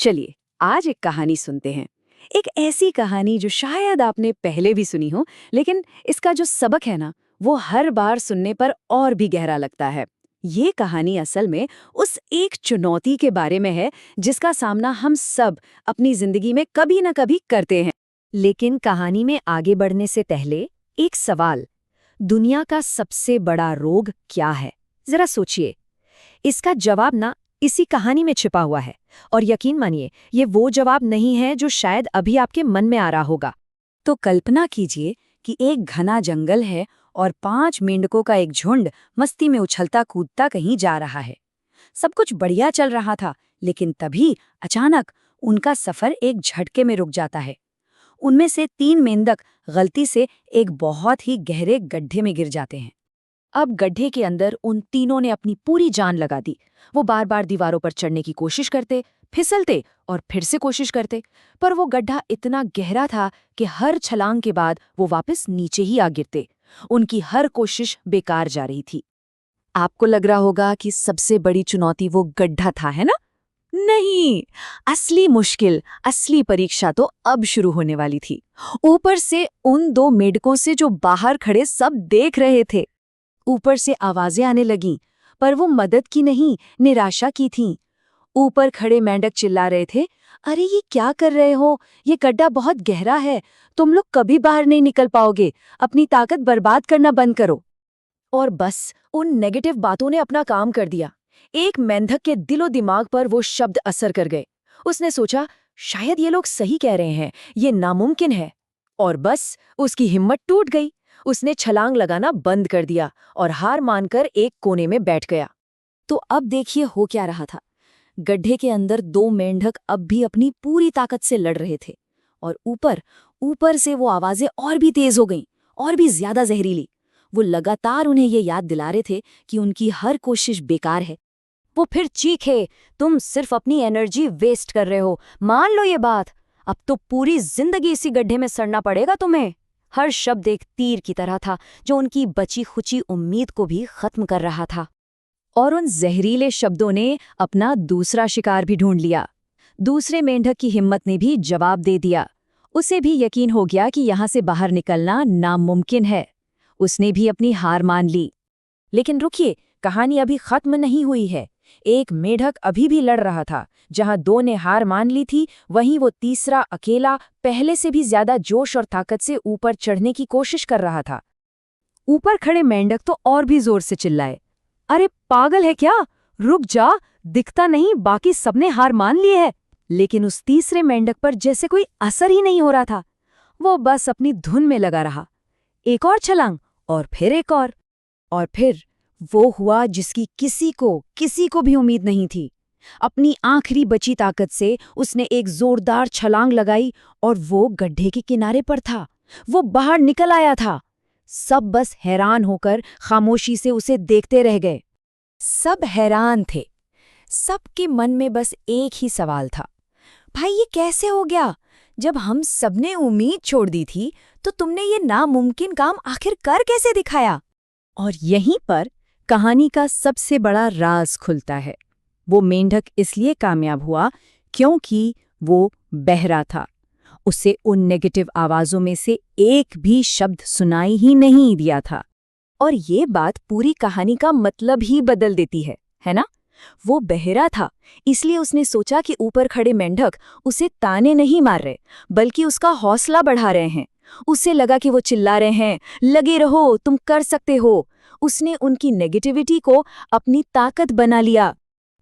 चलिए आज एक कहानी सुनते हैं। एक ऐसी कहानी जो शायद आपने पहले भी सुनी हो, लेकिन इसका जो सबक है ना, वो हर बार सुनने पर और भी गहरा लगता है। ये कहानी असल में उस एक चुनौती के बारे में है जिसका सामना हम सब अपनी जिंदगी में कभी न कभी करते हैं। लेकिन कहानी में आगे बढ़ने से पहले एक सवाल, दुनिया का सबसे बड़ा रोग क्या है? जरा सोचिए। इसका जवाब ना इसी कहानी में छिपा हुआ है। और यकीन मानिए, ये वो जवाब नहीं है जो शायद अभी आपके मन में आ रहा होगा। तो कल्पना कीजिए कि एक घना जंगल है और 5 मेंढकों का एक झुंड मस्ती में उछलता कूदता कहीं जा रहा है। सब कुछ बढ़िया चल रहा था, लेकिन तभी अचानक उनका सफर एक झटके में रुक जाता है। उनमें से 3 मेंढक गलती से एक बहुत ही गहरे गड्ढे में गिर जाते हैं। अब गड्ढे के अंदर उन तीनों ने अपनी पूरी जान लगा दी। वो बार बार दीवारों पर चढ़ने की कोशिश करते, फिसलते और फिर से कोशिश करते, पर वो गड्ढा इतना गहरा था कि हर छलांग के बाद वो वापस नीचे ही आ गिरते। उनकी हर कोशिश बेकार जा रही थी। आपको लग रहा होगा कि सबसे बड़ी चुनौती वो गड्ढा था, है ना? नहीं, असली मुश्किल, असली परीक्षा तो अब शुरू होने वाली थी। ऊपर से उन 2 मेंढकों से जो बाहर खड़े सब देख रहे थे। ऊपर से आवाजें आने लगीं, पर वो मदद की नहीं, निराशा की थीं। ऊपर खड़े मेंढक चिल्ला रहे थे, अरे ये क्या कर रहे हो? ये गड्ढा बहुत गहरा है, तुम लोग कभी बाहर नहीं निकल पाओगे, अपनी ताकत बर्बाद करना बंद करो। और बस उन नेगेटिव बातों ने अपना काम कर दिया। एक मेंढक के दिलो दिमाग पर वो शब्द असर कर गए। उसने सोचा, शायद ये लोग सही कह रहे हैं, ये नामुमकिन है। और बस उसकी हिम्मत टूट गई। उसने छलांग लगाना बंद कर दिया और हार मानकर एक कोने में बैठ गया। तो अब देखिए हो क्या रहा था। गड्ढे के अंदर 2 मेंढक अब भी अपनी पूरी ताकत से लड़ रहे थे, और ऊपर ऊपर से वो आवाजें और भी तेज हो गईं, और भी ज्यादा जहरीली। वो लगातार उन्हें ये याद दिला रहे थे कि उनकी हर कोशिश बेकार है। वो फिर चीखे, तुम सिर्फ अपनी एनर्जी वेस्ट कर रहे हो, मान लो ये बात। अब तो पूरी जिंदगी इसी गड्ढे में सड़ना पड़ेगा तुम्हें। हर शब्द एक तीर की तरह था जो उनकी बची खुची उम्मीद को भी खत्म कर रहा था। और उन जहरीले शब्दों ने अपना दूसरा शिकार भी ढूंढ लिया। दूसरे मेंढक की हिम्मत ने भी जवाब दे दिया। उसे भी यकीन हो गया कि यहाँ से बाहर निकलना नामुमकिन है। उसने भी अपनी हार मान ली। लेकिन रुकिए, कहानी अभी खत्म नहीं हुई है। एक मेढक अभी भी लड़ रहा था। जहां 2 ने हार मान ली थी, वहीं वो तीसरा अकेला पहले से भी ज्यादा जोश और ताकत से ऊपर चढ़ने की कोशिश कर रहा था। ऊपर खड़े मेंढक तो और भी जोर से चिल्लाए, अरे पागल है क्या? रुक जा, दिखता नहीं बाकी सबने हार मान ली है। लेकिन उस तीसरे मेंढक पर जैसे कोई असर ही नहीं हो रहा था। वो बस अपनी धुन में लगा रहा। एक और छलांग, और फिर एक और फिर वो हुआ जिसकी किसी को भी उम्मीद नहीं थी। अपनी आखिरी बची ताकत से उसने एक जोरदार छलांग लगाई और वो गड्ढे के किनारे पर था। वो बाहर निकल आया था। सब बस हैरान होकर खामोशी से उसे देखते रह गए। सब हैरान थे। सबके मन में बस एक ही सवाल था, भाई ये कैसे हो गया? जब हम सबने उम्मीद छोड़ दी थी, तो तुमने ये नामुमकिन काम आखिर कर कैसे दिखाया? और यहीं पर कहानी का सबसे बड़ा राज खुलता है। वो मेंढक इसलिए कामयाब हुआ क्योंकि वो बहरा था। उसे उन नेगेटिव आवाजों में से एक भी शब्द सुनाई ही नहीं दिया था। और ये बात पूरी कहानी का मतलब ही बदल देती है ना? वो बहरा था, इसलिए उसने सोचा कि ऊपर खड़े मेंढक उसे ताने नहीं मार रहे, बल्कि उसका हौसला बढ़ा रहे हैं। उसे लगा कि वो चिल्ला रहे हैं, लगे रहो, तुम कर सकते हो। उसने उनकी नेगेटिविटी को अपनी ताकत बना लिया।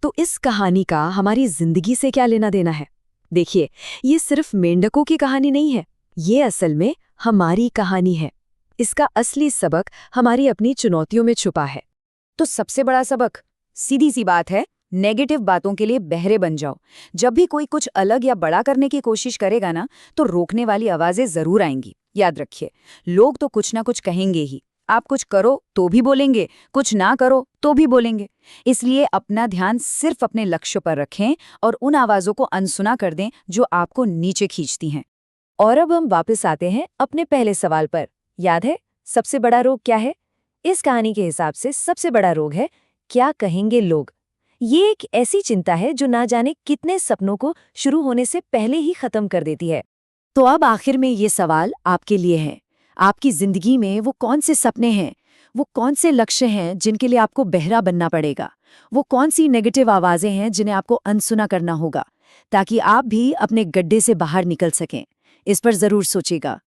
तो इस कहानी का हमारी जिंदगी से क्या लेना देना है? देखिए, ये सिर्फ मेंढकों की कहानी नहीं है, ये असल में हमारी कहानी है। इसका असली सबक हमारी अपनी चुनौतियों में छुपा है। तो सबसे बड़ा सबक सीधी सी बात है, नेगेटिव बातों के लिए बहरे बन जाओ। जब भी कोई कुछ अलग या बड़ा करने की कोशिश करेगा ना, तो रोकने वाली आवाजें जरूर आएंगी। याद रखिए, लोग तो कुछ ना कुछ कहेंगे ही। आप कुछ करो तो भी बोलेंगे, कुछ ना करो तो भी बोलेंगे। इसलिए अपना ध्यान सिर्फ अपने लक्ष्य पर रखें और उन आवाजों को अनसुना कर दें जो आपको नीचे खींचती हैं। और अब हम वापस आते हैं अपने पहले सवाल पर। याद है, सबसे बड़ा रोग क्या है? इस कहानी के हिसाब से सबसे बड़ा रोग है, क्या कहेंगे लोग। ये एक ऐसी चिंता है जो ना जाने कितने सपनों को शुरू होने से पहले ही खत्म कर देती है। तो अब आखिर में ये सवाल आपके लिए है, आपकी जिंदगी में वो कौन से सपने हैं, वो कौन से लक्ष्य हैं जिनके लिए आपको बहरा बनना पड़ेगा, वो कौन सी नेगेटिव आवाजें हैं जिन्हें आपको अनसुना करना होगा, ताकि आप भी अपने गड्ढे से बाहर निकल सकें। इस पर जरूर सोचिएगा।